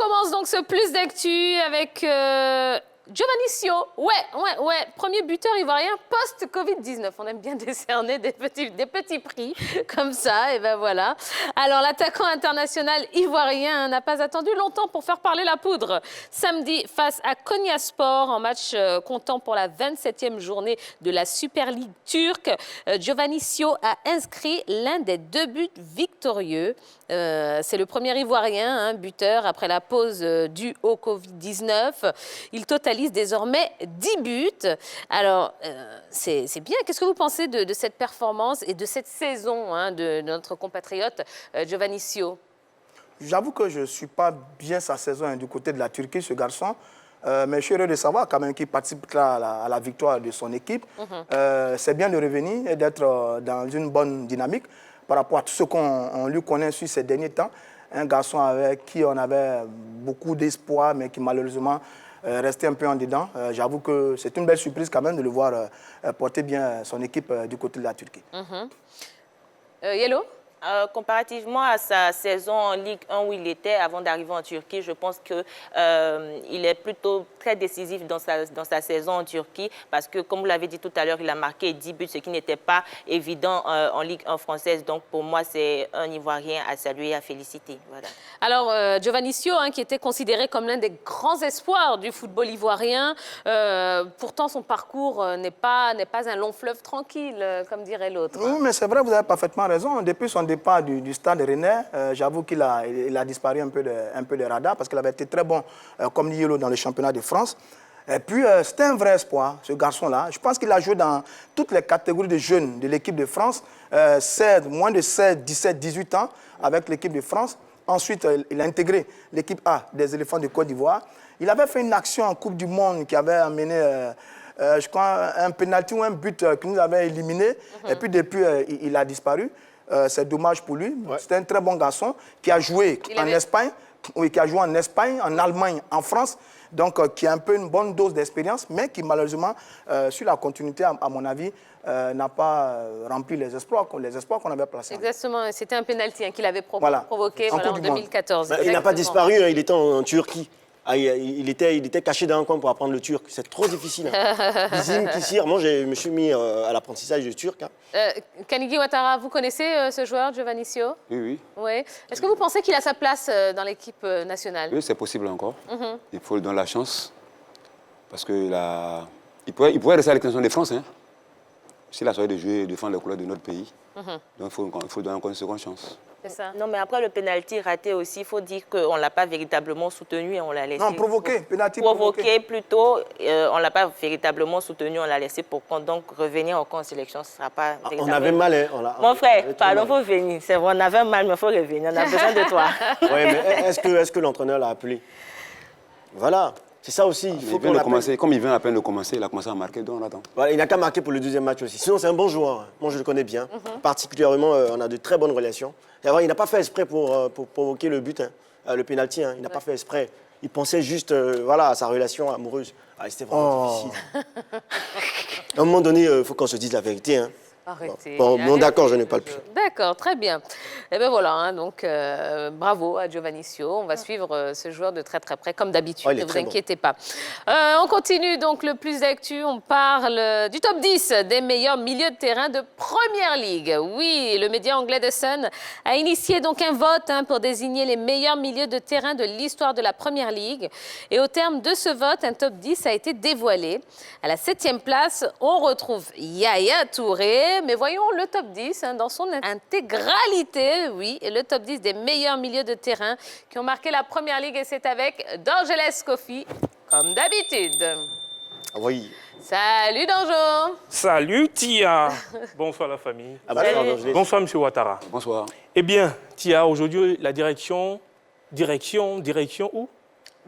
commence donc ce plus d'actu avec Giovannicio. Ouais. Premier buteur ivoirien post-Covid-19. On aime bien décerner des petits prix comme ça. Et ben voilà. Alors, l'attaquant international ivoirien n'a pas attendu longtemps pour faire parler la poudre. Samedi, face à Konyaspor, en match comptant pour la 27e journée de la Super League turque, Giovannicio a inscrit l'un des 2 buts victorieux. C'est le premier ivoirien buteur après la pause due au Covid-19. Il totalise désormais 10 buts. Alors, c'est bien. Qu'est-ce que vous pensez de cette performance et de cette saison de notre compatriote Giovannicio? J'avoue que je ne suis pas bien sa saison du côté de la Turquie, ce garçon. Mais je suis heureux de savoir quand même qu'il participe à la victoire de son équipe. C'est bien de revenir et d'être dans une bonne dynamique par rapport à tout ce qu'on lui connaît sur ces derniers temps. Un garçon avec qui on avait beaucoup d'espoir, mais qui malheureusement restait un peu en dedans. J'avoue que c'est une belle surprise quand même de le voir porter bien son équipe du côté de la Turquie. Yellow? Comparativement à sa saison en Ligue 1 où il était avant d'arriver en Turquie, je pense qu'il est plutôt très décisif dans sa saison en Turquie parce que, comme vous l'avez dit tout à l'heure, il a marqué 10 buts, ce qui n'était pas évident en Ligue 1 française. Donc, pour moi, c'est un Ivoirien à saluer, à féliciter. Voilà. Alors, Giovannicio, qui était considéré comme l'un des grands espoirs du football ivoirien, pourtant son parcours n'est pas un long fleuve tranquille, comme dirait l'autre. Oui, mais c'est vrai, vous avez parfaitement raison. Depuis son départ du stade rennais, j'avoue qu'il a disparu un peu de radar parce qu'il avait été très bon comme Yelo dans le championnat de France. Et puis, c'était un vrai espoir, ce garçon-là. Je pense qu'il a joué dans toutes les catégories de jeunes de l'équipe de France, moins de 16, 17, 18 ans avec l'équipe de France. Ensuite, il a intégré l'équipe A des éléphants de Côte d'Ivoire. Il avait fait une action en Coupe du Monde qui avait amené, je crois, un pénalty ou un but qui nous avait éliminé. Et puis, depuis, il a disparu. C'est dommage pour lui. Ouais. C'est un très bon garçon qui a joué en Espagne, en Allemagne, en France. Donc, qui a un peu une bonne dose d'expérience, mais qui, malheureusement, sur la continuité, à mon avis, n'a pas rempli les espoirs qu'on avait placés. Exactement. C'était un pénalty qu'il avait provoqué en 2014. Il n'a pas disparu, il était en Turquie. Il était caché dans un coin pour apprendre le turc. C'est trop difficile. Bizim, Kissir. Moi, je me suis mis à l'apprentissage du turc. Kanigi Ouattara, vous connaissez ce joueur, Giovannicio? Oui. Est-ce que vous pensez qu'il a sa place dans l'équipe nationale? Oui, c'est possible encore. Il faut lui donner la chance. Parce qu'il pourrait rester à l'équipe nationale de France. S'il a choisi de jouer et de défendre les couleurs de notre pays. Donc, il faut lui donner encore une seconde chance. Ça. Non, mais après le pénalty raté aussi, il faut dire qu'on ne l'a pas véritablement soutenu et on l'a laissé. Non, provoqué, pénalty provoqué plutôt, on ne l'a pas véritablement soutenu, on l'a laissé pour compte. Donc revenir encore en sélection, ce ne sera pas véritablement... On avait mal, Mon frère, pardon, il faut venir. C'est vrai, on avait mal, mais il faut revenir. On a besoin de toi. Oui, mais est-ce que l'entraîneur l'a appelé? Voilà. C'est ça aussi. Comme il vient à peine de commencer, il a commencé à marquer, donc on attend. Voilà, il n'a qu'à marquer pour le deuxième match aussi. Sinon, c'est un bon joueur. Moi, je le connais bien. Particulièrement, on a de très bonnes relations. Et alors, il n'a pas fait exprès pour provoquer le but, le pénalty. Il n'a pas fait exprès. Il pensait juste à sa relation amoureuse. C'était vraiment difficile. À un moment donné, il faut qu'on se dise la vérité. Arrêtez. Bon, d'accord, je n'ai pas le plus. D'accord, très bien. Et bien voilà, donc bravo à Giovannicio. On va suivre ce joueur de très très près, comme d'habitude, ne vous inquiétez pas. On continue donc le plus d'actu. On parle du top 10 des meilleurs milieux de terrain de Première Ligue. Oui, le média anglais The Sun a initié donc un vote pour désigner les meilleurs milieux de terrain de l'histoire de la Première Ligue. Et au terme de ce vote, un top 10 a été dévoilé. À la 7e place, on retrouve Yaya Touré. Mais voyons le top 10 dans son intégralité, oui, et le top 10 des meilleurs milieux de terrain qui ont marqué la Première Ligue, et c'est avec Dorgelès Kofi, comme d'habitude. Oui. Salut Danjo. Salut Tia. Bonsoir la famille. Bonsoir M. Ouattara. Bonsoir. Eh bien, Tia, aujourd'hui, la direction où?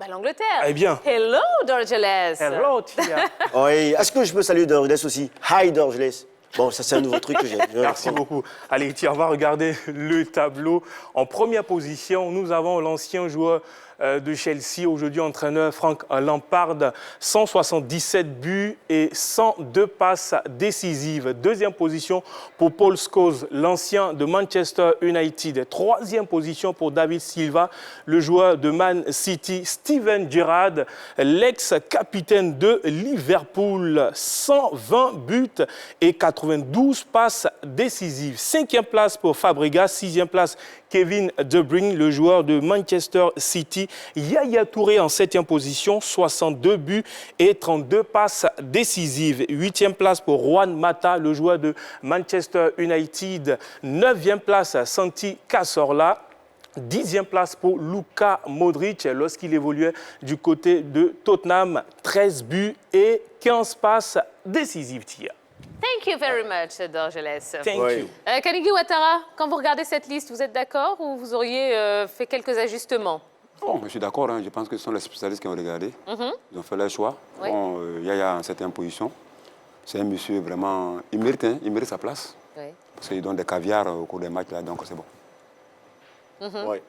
L'Angleterre. Eh bien. Hello Dorgelès. Hello Tia. Oui, est-ce que je peux saluer Dorgelès aussi? Hi Dorgelès. Bon, ça c'est un nouveau truc que j'ai. Merci beaucoup. Allez, Tia, on va regarder le tableau. En première position, nous avons l'ancien joueur de Chelsea, aujourd'hui entraîneur Frank Lampard, 177 buts et 102 passes décisives. Deuxième position pour Paul Scholes, l'ancien de Manchester United. Troisième position pour David Silva, le joueur de Man City. Steven Gerrard, l'ex-capitaine de Liverpool, 120 buts et 92 passes décisives. Cinquième place pour Fabregas, sixième place Kevin De Bruyne, le joueur de Manchester City. Yaya Touré en septième position, 62 buts et 32 passes décisives. Huitième place pour Juan Mata, le joueur de Manchester United. Neuvième place, Santi Cazorla. 10e place pour Luka Modric lorsqu'il évoluait du côté de Tottenham. 13 buts et 15 passes décisives, Tia. Thank you very much, Dorgelès. Thank you. Kanigi Ouattara, quand vous regardez cette liste, vous êtes d'accord ou vous auriez fait quelques ajustements? Bon, je suis d'accord, hein. Je pense que ce sont les spécialistes qui ont regardé. Ils ont fait leur choix. Oui. Bon, Yaya en 7e position. C'est un monsieur vraiment... Il mérite, hein. Il mérite sa place. Oui. Parce qu'il donne des caviars au cours des matchs, là, donc c'est bon. Ouais.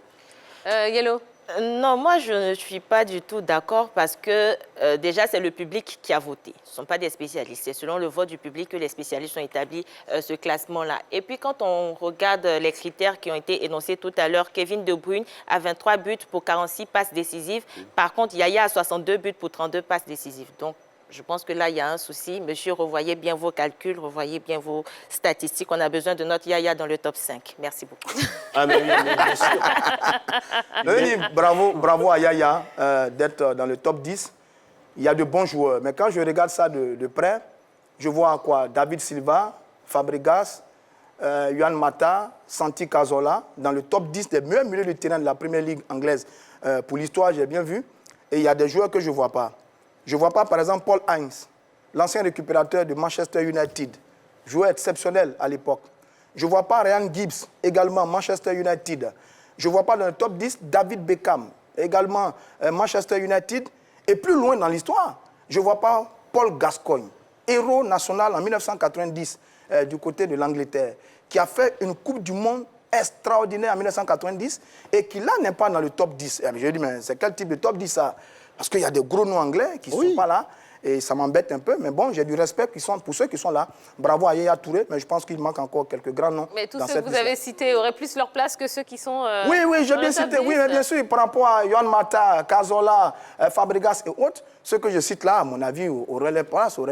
Yellow? Non, moi, je ne suis pas du tout d'accord parce que déjà, c'est le public qui a voté. Ce ne sont pas des spécialistes. C'est selon le vote du public que les spécialistes ont établi ce classement-là. Et puis, quand on regarde les critères qui ont été énoncés tout à l'heure, Kevin De Bruyne a 23 buts pour 46 passes décisives. Par contre, Yaya a 62 buts pour 32 passes décisives. Donc, je pense que là, il y a un souci. Monsieur, revoyez bien vos calculs, revoyez bien vos statistiques. On a besoin de notre Yaya dans le top 5. Merci beaucoup. Ah, mais oui, bien sûr. Oui, bravo à Yaya d'être dans le top 10. Il y a de bons joueurs. Mais quand je regarde ça de près, je vois quoi? David Silva, Fabregas, Juan Mata, Santi Cazorla, dans le top 10 des meilleurs milieux de terrain de la Première Ligue anglaise. Pour l'histoire, j'ai bien vu. Et il y a des joueurs que je ne vois pas. Je ne vois pas, par exemple, Paul Hines, l'ancien récupérateur de Manchester United, joueur exceptionnel à l'époque. Je ne vois pas Ryan Gibbs, également Manchester United. Je ne vois pas dans le top 10 David Beckham, également Manchester United. Et plus loin dans l'histoire, je ne vois pas Paul Gascoigne, héros national en 1990 du côté de l'Angleterre, qui a fait une Coupe du Monde extraordinaire en 1990 et qui là n'est pas dans le top 10. Je dis, mais c'est quel type de top 10 ça? Parce qu'il y a des gros noms anglais qui ne sont pas là. Et ça m'embête un peu. Mais bon, j'ai du respect pour ceux qui sont là. Bravo à Yaya Touré. Mais je pense qu'il manque encore quelques grands noms. Mais tous ceux que vous avez cités auraient plus leur place que ceux qui sont... Oui, j'ai bien cité. Oui, mais bien sûr, par rapport à Juan Mata, Cazorla, Fabregas et autres, ceux que je cite là, à mon avis, auraient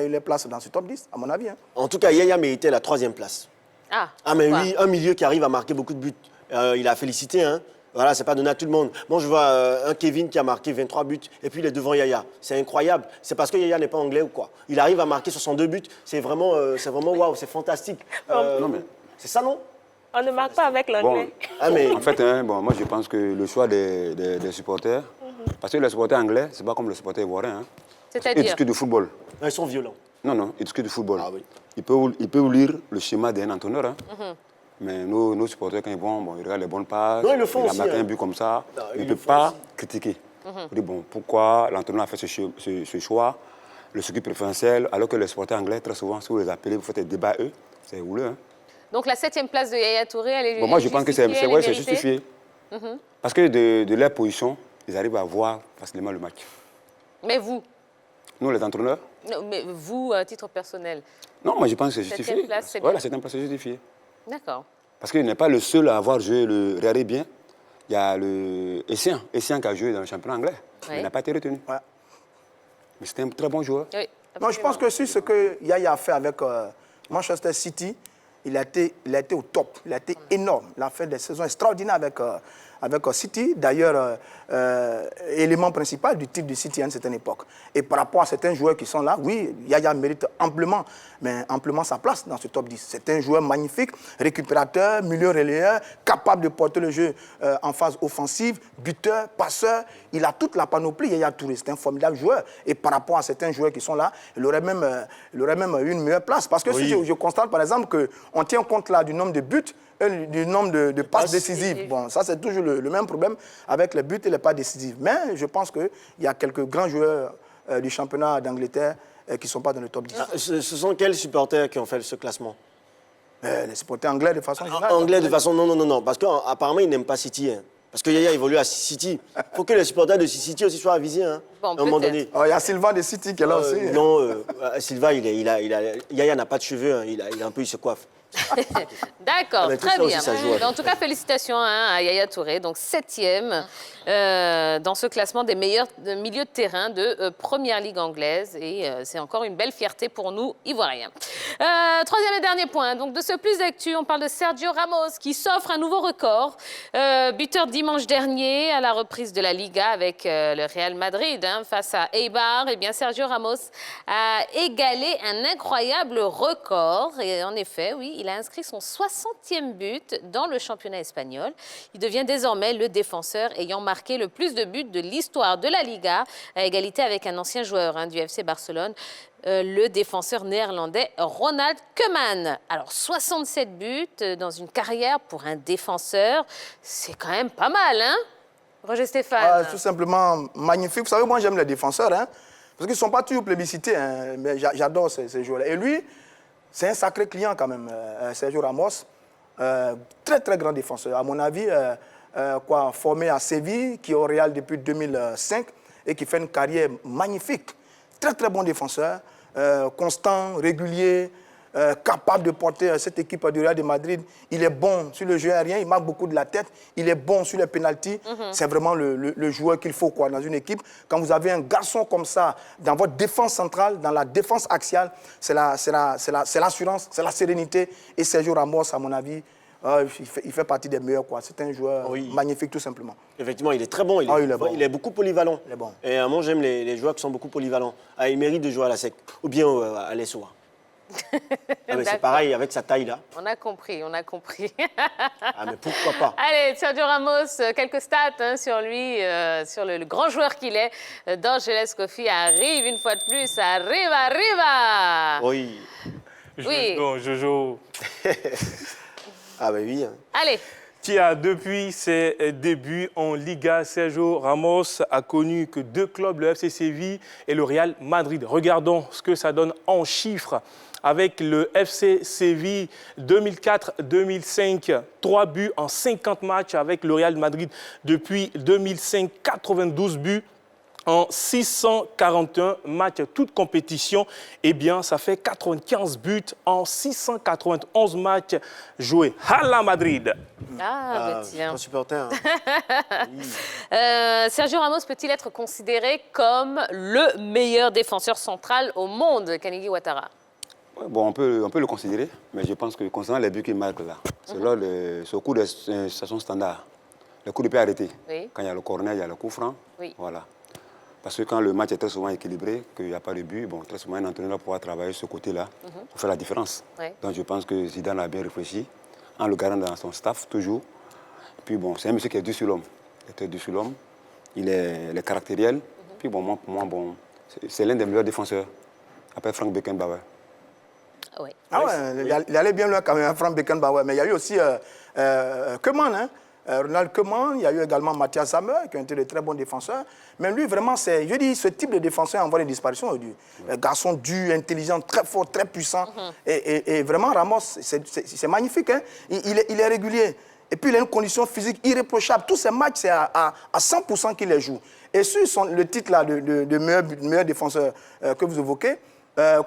eu les places dans ce top 10, à mon avis. Hein. En tout cas, Yaya méritait la 3e place. Ah, mais oui, un milieu qui arrive à marquer beaucoup de buts. Il a félicité, hein. Voilà, c'est pas donné à tout le monde. Moi, je vois un Kevin qui a marqué 23 buts et puis il est devant Yaya. C'est incroyable. C'est parce que Yaya n'est pas anglais ou quoi? Il arrive à marquer 62 buts. C'est vraiment waouh, c'est fantastique. Non, mais... C'est ça, non? On ne marque pas avec l'anglais. Bon, en fait, hein, moi, je pense que le choix des supporters, parce que les supporters anglais, c'est pas comme les supporters ivoiriens. Hein. c'est-à-dire? Ils discutent de football. Ils sont violents. Non, ils discutent de football. Ah oui. Ils peuvent lire le schéma d'un entraîneur. Hein. Mais nos supporters, quand ils vont, ils regardent les bonnes passes. Non, ils le font il aussi, a marqué hein. un but comme ça. Non, ils ne ils le peuvent font pas aussi. critiquer. Ils disent, bon, pourquoi l'entraîneur a fait ce choix, le circuit préférentiel, alors que les supporters anglais, très souvent, si vous les appelez, vous faites des débats eux, c'est houleux. Hein. Donc la 7e place de Yaya Touré, elle est Moi, je pense que c'est justifiée. justifié. Parce que de leur position, ils arrivent à voir facilement le match. Mais vous? Nous, les entraîneurs, Non, mais vous, à titre personnel? non, moi, je pense que c'est justifié. 7e place, c'est Ouais, bien. la 7e place, c'est justifié. D'accord. Parce qu'il n'est pas le seul à avoir joué regardez bien, il y a le Essien qui a joué dans le championnat anglais. Oui. Il n'a pas été retenu. Ouais. Mais c'était un très bon joueur. Oui, Non, je pense que sur ce que Yaya a fait avec Manchester City, il a été au top. Il a été énorme. Il a fait des saisons extraordinaires avec City. D'ailleurs, élément principal du titre de City à une certaine époque. Et par rapport à certains joueurs qui sont là, oui, Yaya mérite amplement sa place dans ce top 10. C'est un joueur magnifique, récupérateur, milieu relayeur, capable de porter le jeu en phase offensive, buteur, passeur. Il a toute la panoplie, Yaya Touré. C'est un formidable joueur. Et par rapport à certains joueurs qui sont là, il aurait même eu une meilleure place. Parce que si je constate, par exemple, qu'on tient compte là du nombre de buts, du nombre de passes décisives. Bon, ça, c'est toujours le même problème avec les buts et les passes décisives. Mais je pense qu'il y a quelques grands joueurs du championnat d'Angleterre qui ne sont pas dans le top 10. Ce sont quels supporters qui ont fait ce classement? Les supporters anglais, de façon générale. Anglais, de façon... Non. Parce qu'apparemment, ils n'aiment pas City. Hein. Parce que Yaya évolue à City. Il faut que les supporters de City aussi soient avisés, hein, Bon, à un moment peut-être. donné. Oh, il y a Sylvain de City qui est là aussi. Non, Silva, Yaya n'a pas de cheveux, hein, il se coiffe. D'accord, mais tout très ça aussi, bien. ça joue, ouais. En tout cas, félicitations hein, à Yaya Touré, donc 7e dans ce classement des meilleurs milieux de terrain de Première Ligue anglaise. Et c'est encore une belle fierté pour nous, Ivoiriens. Troisième et dernier point. Donc de ce plus d'actu, on parle de Sergio Ramos qui s'offre un nouveau record. Buteur dimanche dernier à la reprise de la Liga avec le Real Madrid hein, face à Eibar. Eh bien, Sergio Ramos a égalé un incroyable record. Et en effet, oui, il a inscrit son 60e but dans le championnat espagnol. Il devient désormais le défenseur ayant marqué le plus de buts de l'histoire de la Liga, à égalité avec un ancien joueur hein, du FC Barcelone, le défenseur néerlandais Ronald Koeman. Alors, 67 buts dans une carrière pour un défenseur, c'est quand même pas mal, hein, Roger Stéphane? Tout simplement magnifique. Vous savez, moi, j'aime les défenseurs, hein, parce qu'ils ne sont pas toujours plébiscités, hein, mais j'adore ces joueurs-là. Et lui, c'est un sacré client quand même, Sergio Ramos. Très, très grand défenseur. À mon avis, formé à Séville, qui est au Real depuis 2005 et qui fait une carrière magnifique. Très, très bon défenseur, constant, régulier, capable de porter cette équipe du Real de Madrid. Il est bon sur le jeu aérien, il marque beaucoup de la tête. Il est bon sur les pénaltys. C'est vraiment le joueur qu'il faut dans une équipe. Quand vous avez un garçon comme ça dans votre défense centrale, dans la défense axiale, c'est l'assurance, c'est la sérénité. Et Sergio Ramos, à mon avis, il fait partie des meilleurs. C'est un joueur magnifique, tout simplement. Effectivement, il est très bon. Il est beaucoup polyvalent. Il est bon. Et moi, j'aime les joueurs qui sont beaucoup polyvalents. Il mérite de jouer à la SEC ou bien à l'ESOA. C'est pareil avec sa taille là. On a compris, on a compris. Mais pourquoi pas? Allez, Sergio Ramos, quelques stats hein, sur lui, sur le grand joueur qu'il est. D'Angeles Kofi arrive une fois de plus, arriva. Oui. Oui. Bon, Jojo. Oui. Hein. Allez. Qui a, depuis ses débuts en Liga, Sergio Ramos a connu que 2 clubs, le FC Séville et le Real Madrid. Regardons ce que ça donne en chiffres. Avec le FC Séville 2004-2005, 3 buts en 50 matchs. Avec le Real Madrid depuis 2005, 92 buts en 641 matchs, toutes compétitions. Eh bien, ça fait 95 buts en 691 matchs joués. Hala Madrid. Tiens. Pas supporter. Sergio Ramos peut-il être considéré comme le meilleur défenseur central au monde, Kanigi Ouattara? Bon, on peut le considérer, mais je pense que concernant les buts qu'il marque là, c'est là au coup de situation standard. Le coup de pied arrêté. Oui. Quand il y a le corner, il y a le coup franc. Oui. Voilà. Parce que quand le match est très souvent équilibré, qu'il n'y a pas de but, bon, très souvent un entraîneur pourra travailler ce côté-là pour faire la différence. Oui. Donc je pense que Zidane a bien réfléchi, en le gardant dans son staff toujours. Puis bon, c'est un monsieur qui est dû sur l'homme. Il était dû sur l'homme, il est caractériel. Puis bon, pour moi, c'est l'un des meilleurs défenseurs, après Frank Beckenbauer. Oui. Il allait bien loin quand même, Frank Beckenbauer. Mais il y a eu aussi Koeman, hein, Ronald Koeman. Il y a eu également Matthias Sammer, qui ont été de très bons défenseurs. Mais lui, vraiment, je dis, ce type de défenseur en voie de disparition. Un garçon dur, intelligent, très fort, très puissant. Et vraiment, Ramos, c'est magnifique. Hein. Il est régulier. Et puis, il a une condition physique irréprochable. Tous ces matchs, c'est à 100% qu'il les joue. Et sur le titre là, de meilleur défenseur que vous évoquez,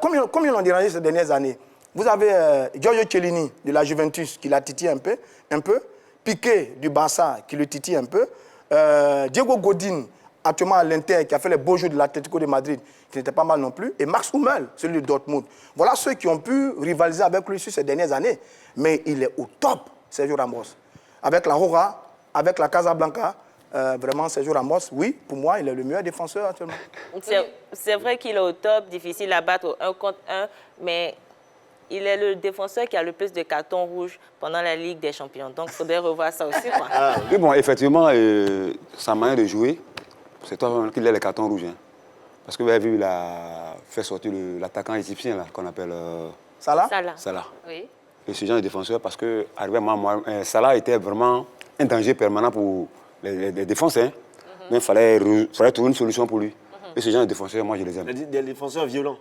combien l'ont dérangé ces dernières années? Vous avez Giorgio Chiellini de la Juventus qui l'a titillé un peu, Piqué du Barça qui le titille un peu, Diego Godin, actuellement à l'Inter, qui a fait les beaux jeux de l'Atlético de Madrid, qui n'était pas mal non plus, et Max Hummel, celui de Dortmund. Voilà ceux qui ont pu rivaliser avec lui sur ces dernières années. Mais il est au top, Sergio Ramos. Avec la Roja, avec la Casablanca, vraiment, Sergio Ramos, oui, pour moi, il est le meilleur défenseur actuellement. C'est vrai qu'il est au top, difficile à battre au 1 contre 1, mais il est le défenseur qui a le plus de cartons rouges pendant la Ligue des Champions. Donc, il faudrait revoir ça aussi. Quoi. Oui, bon, effectivement, sa manière de jouer, c'est toi qu'il a les cartons rouges. Hein. Parce que vous avez vu, il a fait sortir l'attaquant égyptien qu'on appelle Salah. Salah. Oui. Et ce genre de défenseur, parce que Salah était vraiment un danger permanent pour les défenses. Hein. Mais il fallait trouver une solution pour lui. Et ce genre de défenseurs, moi, je les aime. Des défenseurs violents.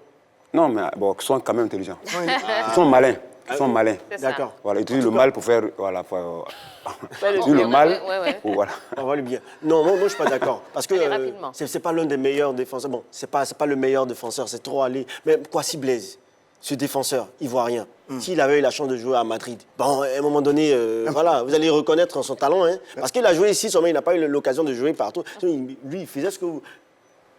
Non, mais bon, qui sont quand même intelligents. Ils sont malins. qui sont malins. C'est ça. D'accord. Voilà, ils utilisent le mal pour faire... Voilà, Faire le ils utilisent le bien, mal. ouais. Voilà. On va le bien. Non, moi, je ne suis pas d'accord. Parce que Allez, rapidement. c'est pas l'un des meilleurs défenseurs. Bon, c'est pas le meilleur défenseur, c'est trop aller. Mais Kwasi Blaise, ce défenseur ivoirien, s'il avait eu la chance de jouer à Madrid, bon, à un moment donné, voilà, vous allez reconnaître son talent. Hein, parce qu'il a joué ici, seulement il n'a pas eu l'occasion de jouer partout. Lui, il faisait ce que vous...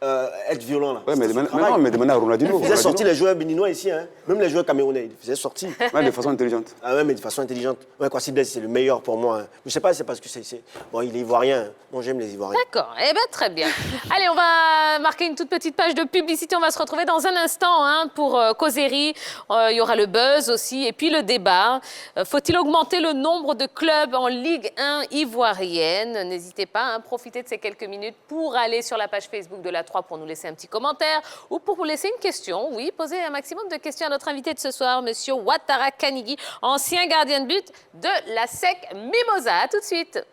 être violent là. Ouais, mais C'était son travail. demandez à Ronaldinho. Il faisait sortir les joueurs béninois ici, hein. Même les joueurs camerounais, il faisait sortir. Ouais, de façon intelligente. Ah ouais, mais de façon intelligente. Ouais, Kwasi Blaise, c'est le meilleur pour moi. Hein. Je sais pas, c'est parce que c'est... Bon, il est ivoirien. Hein. Moi, j'aime les Ivoiriens. D'accord, eh bien très bien. Allez, on va marquer une toute petite page de publicité. On va se retrouver dans un instant hein, pour causerie. Il y aura le buzz aussi et puis le débat. Faut-il augmenter le nombre de clubs en Ligue 1 ivoirienne? N'hésitez pas, hein, profitez de ces quelques minutes pour aller sur la page Facebook de la 3 pour nous laisser un petit commentaire ou pour vous laisser une question. Oui, posez un maximum de questions à notre invité de ce soir, Monsieur Ouattara Kanigui, ancien gardien de but de la SEC Mimosa. À tout de suite.